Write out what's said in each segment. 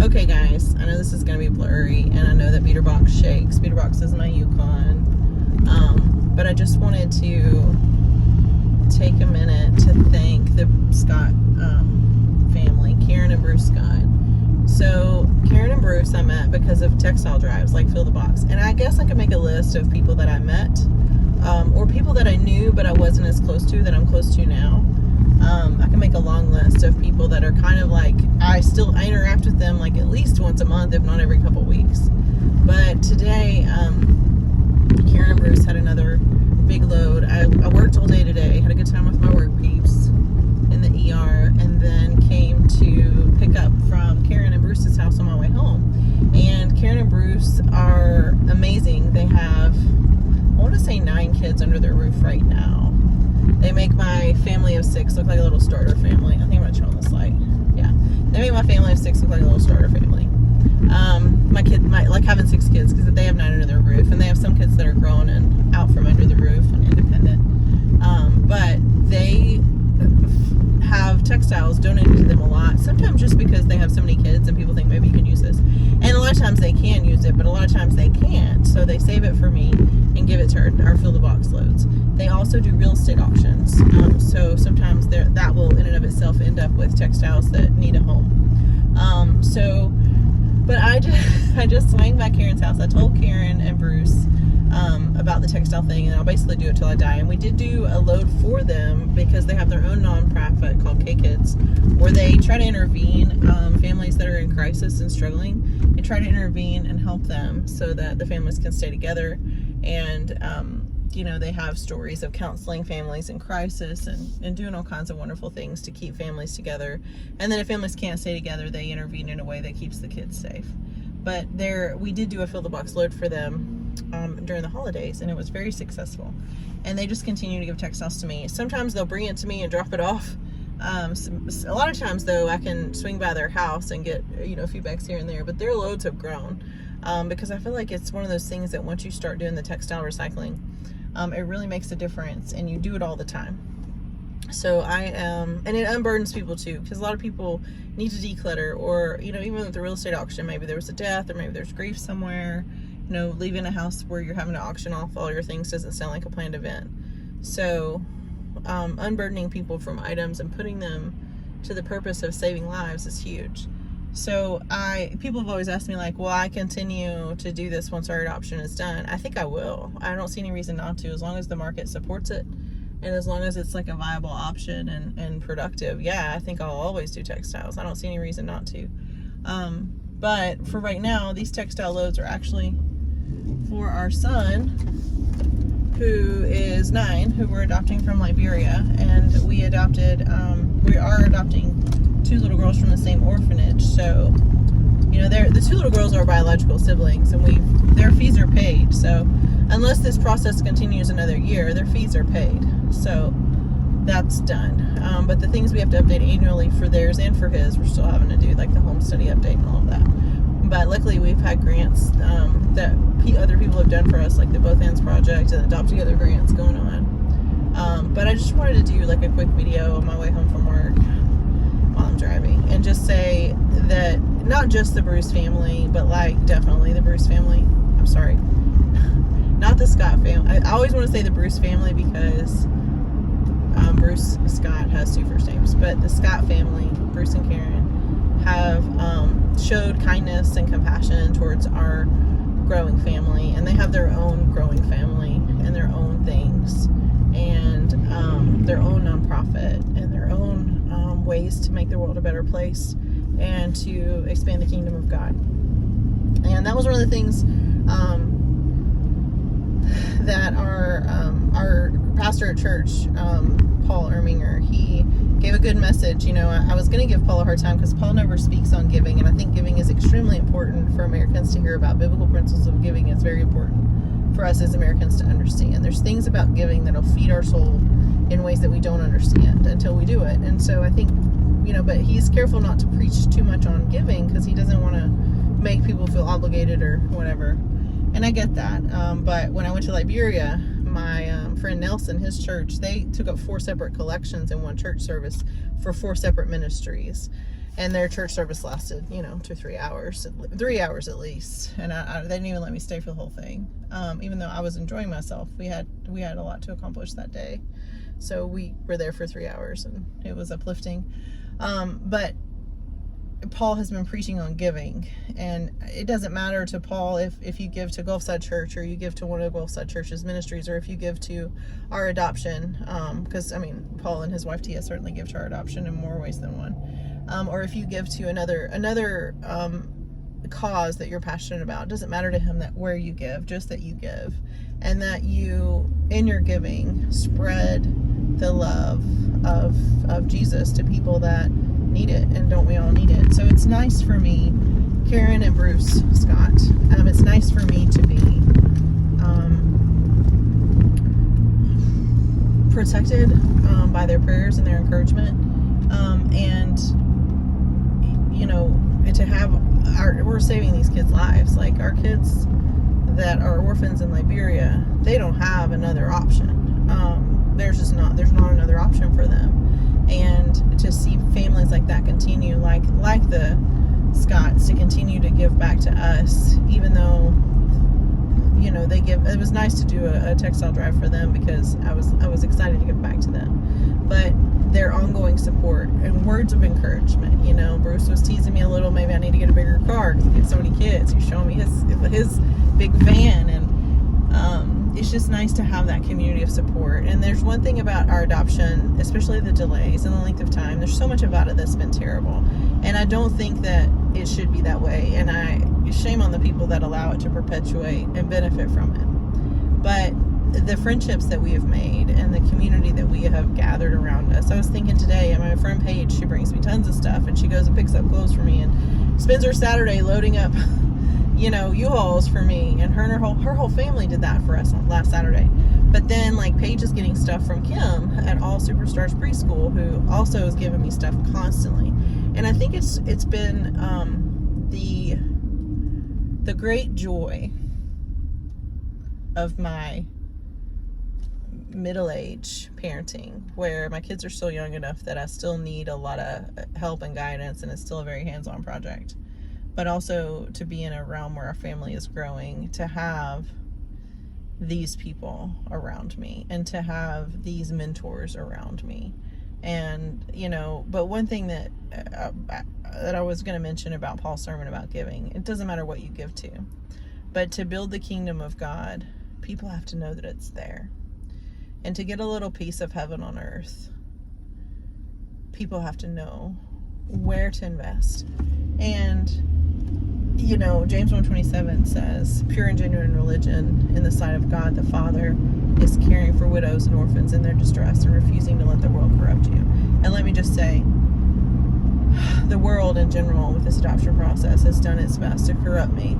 Okay guys, I know this is going to be blurry, and I know that Beater Box shakes. Beater Box is my Yukon. But I just wanted to take a minute to thank the Scott family, Karen and Bruce Scott. So Karen and Bruce I met because of textile drives like Fill the Box. And I guess I could make a list of people that I met, or people that I knew but I wasn't as close to that I'm close to now. I can make a long list of people that are kind of like, I interact with them like at least once a month, if not every couple weeks. But today, Karen and Bruce had another big load. I worked all day today, had a good time with my work peeps in the ER, and then came to pick up from Karen and Bruce's house on my way home. And Karen and Bruce are amazing. They have, I want to say 9 kids under their roof right now. They make my family of 6 look like a little starter family. I think I'm going to show on this light. Yeah. They make my family of 6 look like a little starter family. My like having 6 kids, because they have 9 under their roof, and they have some kids that are grown and out from under the roof and independent. But they have textiles donated to them a lot, sometimes just because they have so many kids and people think maybe you can use this. And a lot of times they can use it, but a lot of times they can't. So they save it for me and give it to our Fill the Box loads. They also do real estate auctions. So sometimes that will in and of itself end up with textiles that need a home. But I just swang by Karen's house. I told Karen and Bruce about the textile thing, and I'll basically do it till I die. And we did do a load for them because they have their own nonprofit called K-Kids, where they try to intervene families that are in crisis and struggling, and try to intervene and help them so that the families can stay together. And they have stories of counseling families in crisis and doing all kinds of wonderful things to keep families together. And then if families can't stay together, they intervene in a way that keeps the kids safe. But we did do a Fill the Box load for them during the holidays, and it was very successful. And they just continue to give textiles to me. Sometimes they'll bring it to me and drop it off. A lot of times, though, I can swing by their house and get a few bags here and there. But their loads have grown because I feel like it's one of those things that once you start doing the textile recycling, it really makes a difference, and you do it all the time. So and it unburdens people too, because a lot of people need to declutter, or even with the real estate auction, maybe there was a death, or maybe there's grief somewhere. Leaving a house where you're having to auction off all your things doesn't sound like a planned event. So unburdening people from items and putting them to the purpose of saving lives is huge. So people have always asked me, like, will I continue to do this once our adoption is done? I think I will. I don't see any reason not to, as long as the market supports it, and as long as it's like a viable option and productive. Yeah, I think I'll always do textiles. I don't see any reason not to. But for right now, these textile loads are actually for our son, who is 9, who we're adopting from Liberia. And we are adopting 2 little girls from the same orphanage. So, the 2 little girls are biological siblings, and their fees are paid. So unless this process continues another year, their fees are paid. So that's done. But the things we have to update annually for theirs and for his, we're still having to do, like the home study update and all of that. But luckily we've had grants that other people have done for us, like the Both Hands Project and Adopt Together grants going on. But I just wanted to do like a quick video on my way home from work while I'm driving, and just say that not just the Bruce family, but like definitely the Bruce family. I'm sorry, not the Scott family. I always want to say the Bruce family because Bruce Scott has 2 first names, but the Scott family, Bruce and Karen, have showed kindness and compassion towards our growing family, and they have their own growing family and their own things, and their own nonprofit, and their own ways to make the world a better place and to expand the kingdom of God. And that was one of the things that our pastor at church, Paul Erminger, he gave a good message. I was going to give Paul a hard time because Paul never speaks on giving, and I think giving is extremely important for Americans to hear about. Biblical principles of giving is very important for us as Americans to understand. There's things about giving that'll feed our soul in ways that we don't understand until we do it. And so I think, but he's careful not to preach too much on giving because he doesn't want to make people feel obligated or whatever. And I get that. But when I went to Liberia, my friend Nelson, his church, they took up 4 separate collections in one church service for 4 separate ministries. And their church service lasted, 2 or 3 hours, 3 hours at least. And they didn't even let me stay for the whole thing. Even though I was enjoying myself, we had a lot to accomplish that day. So we were there for 3 hours, and it was uplifting. But Paul has been preaching on giving, and it doesn't matter to Paul if you give to Gulfside Church, or you give to one of the Gulfside Church's ministries, or if you give to our adoption, because Paul and his wife Tia certainly give to our adoption in more ways than one, or if you give to another cause that you're passionate about. It doesn't matter to him that where you give, just that you give, and that you, in your giving, spread the love of Jesus to people that need it. And don't we all need it? So it's nice for me, Karen and Bruce Scott, it's nice for me to be protected by their prayers and their encouragement, and to have we're saving these kids' lives. Like, our kids that are orphans in Liberia, they don't have another option. There's not another option for them. And to see families like that continue, like the Scotts, to continue to give back to us, even though they give. It was nice to do a textile drive for them, because I was excited to give back to them. But their ongoing support and words of encouragement. Bruce was teasing me a little. Maybe I need to get a bigger car because he has so many kids. He's showing me his big van, and it's just nice to have that community of support. And there's one thing about our adoption, especially the delays and the length of time. There's so much about it that's been terrible, and I don't think that it should be that way. And shame on the people that allow it to perpetuate and benefit from it. But the friendships that we have made and the community that we have gathered around us. I was thinking today, my friend Paige, she brings me tons of stuff, and she goes and picks up clothes for me and spends her Saturday loading up U-Hauls for me, and her whole family did that for us on last Saturday. But then, like, Paige is getting stuff from Kim at All Superstars Preschool, who also is giving me stuff constantly. And I think it's been the great joy of my middle-age parenting, where my kids are still young enough that I still need a lot of help and guidance, and it's still a very hands-on project. But also to be in a realm where our family is growing, to have these people around me and to have these mentors around me. And but one thing that I was going to mention about Paul's sermon about giving, it doesn't matter what you give to, but to build the kingdom of God, people have to know that it's there. And to get a little piece of heaven on earth, people have to know where to invest. And James 1:27 says, pure and genuine religion in the sight of God the Father is caring for widows and orphans in their distress and refusing to let the world corrupt you. And let me just say, the world in general with this adoption process has done its best to corrupt me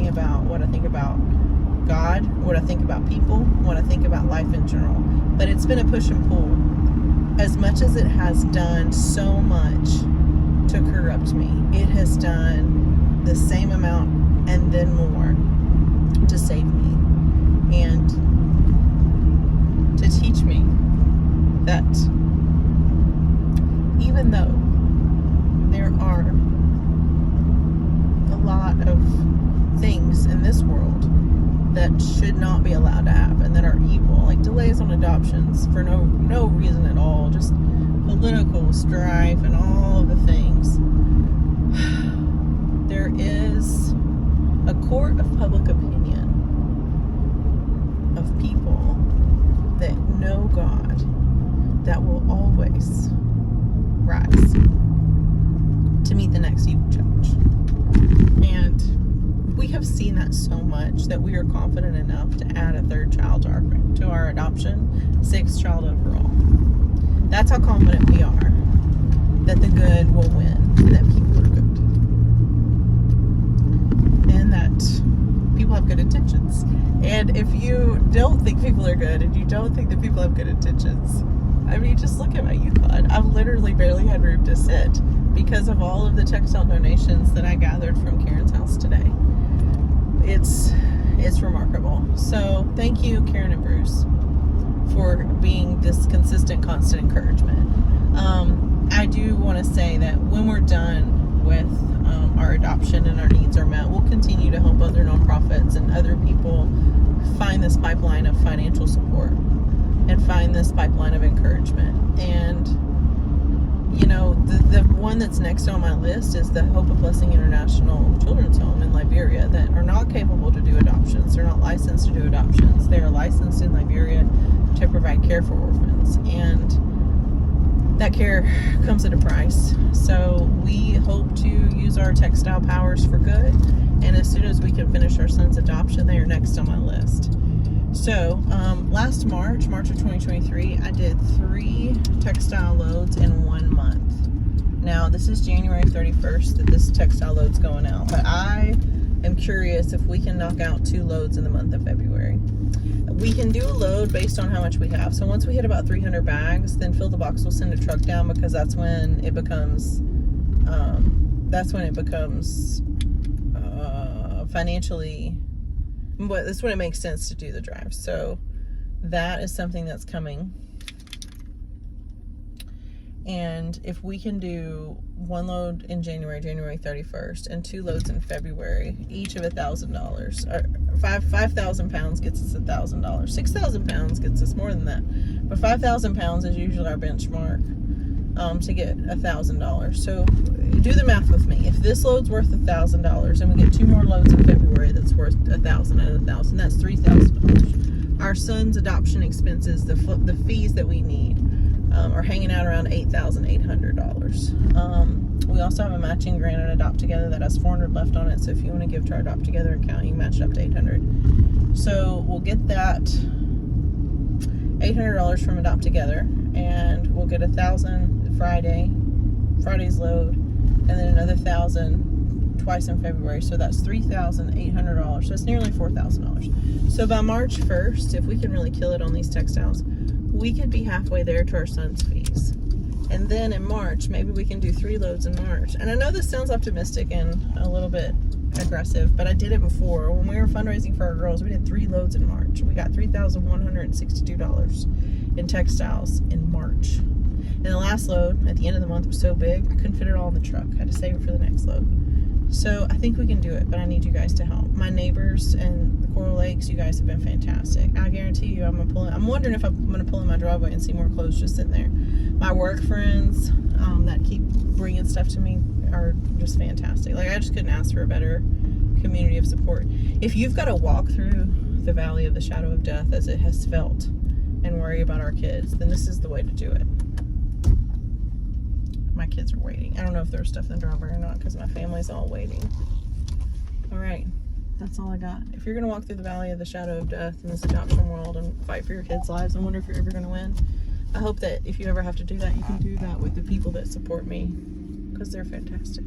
about what I think about God, what I think about people, what I think about life in general. But it's been a push and pull. As much as it has done so much to corrupt me, it has done the same amount and then more to save me and to teach me that even though there are a lot of things in this world that should not be allowed to happen, that are evil, like delays on adoptions for no reason at all, just political strife and all of the things, there is a court of public opinion of people that know God that will always rise to meet the next evil challenge. And we have seen that so much that we are confident enough to add a third child to our adoption, 6th child overall. That's how confident we are that the good will win, and that people are good, and that people have good intentions. And if you don't think people are good, and you don't think that people have good intentions, just look at my Yukon. I've literally barely had room to sit because of all of the textile donations that I gathered from Karen's house today. It's remarkable. So thank you, Karen and Bruce, for being this consistent, constant encouragement. I do want to say that when we're done with our adoption and our needs are met, we'll continue to help other nonprofits and other people find this pipeline of financial support and find this pipeline of encouragement. And you know, the one that's next on my list is the Hope of Blessing International Children's Home in Liberia that are not capable to do adoptions. They're not licensed to do adoptions. They are licensed in Liberia to provide care for orphans, and that care comes at a price. So we hope to use our textile powers for good, and as soon as we can finish our son's adoption, they are next on my list. So last March of 2023, I did 3 textile loads in 1 month. Now this is January 31st that this textile load's going out, but I am curious if we can knock out 2 loads in the month of February. We can do a load based on how much we have. So once we hit about 300 bags, then Fill the Box will send a truck down, because that's when it becomes financially, but that's when it makes sense to do the drive. So that is something that's coming. And if we can do 1 load in January 31st, and 2 loads in February, each of $1,000, or 5,000 pounds gets us $1,000. 6,000 pounds gets us more than that, but 5,000 pounds is usually our benchmark to get $1,000. So do the math with me. If this load's worth $1,000 and we get 2 more loads in February that's worth $1,000 and $1,000, that's $3,000. Our son's adoption expenses, the fees that we need, are hanging out around $8,800. We also have a matching grant at Adopt Together that has $400 left on it. So if you want to give to our Adopt Together account, you can match it up to $800. So we'll get that $800 from Adopt Together, and we'll get $1,000 Friday's load, and then another $1,000 twice in February. So that's $3,800. So that's nearly $4,000. So by March 1st, if we can really kill it on these textiles, we could be halfway there to our son's fees. And then in March, maybe we can do 3 loads in March. And I know this sounds optimistic and a little bit aggressive, but I did it before. When we were fundraising for our girls, we did 3 loads in March. We got $3,162 in textiles in March. And the last load at the end of the month was so big, I couldn't fit it all in the truck. I had to save it for the next load. So I think we can do it, but I need you guys to help. My neighbors and the Coral Lakes, you guys have been fantastic. I guarantee you I'm wondering if I'm gonna pull in my driveway and see more clothes just sitting there. My work friends that keep bringing stuff to me are just fantastic. Like, I just couldn't ask for a better community of support. If you've got to walk through the valley of the shadow of death as it has felt and worry about our kids, then this is the way to do it. My kids are waiting. I don't know if there's stuff in the driveway or not, because my family's all waiting. All right, that's all I got. If you're gonna walk through the valley of the shadow of death in this adoption world and fight for your kids' lives and wonder if you're ever gonna win, I hope that if you ever have to do that, you can do that with the people that support me, because they're fantastic.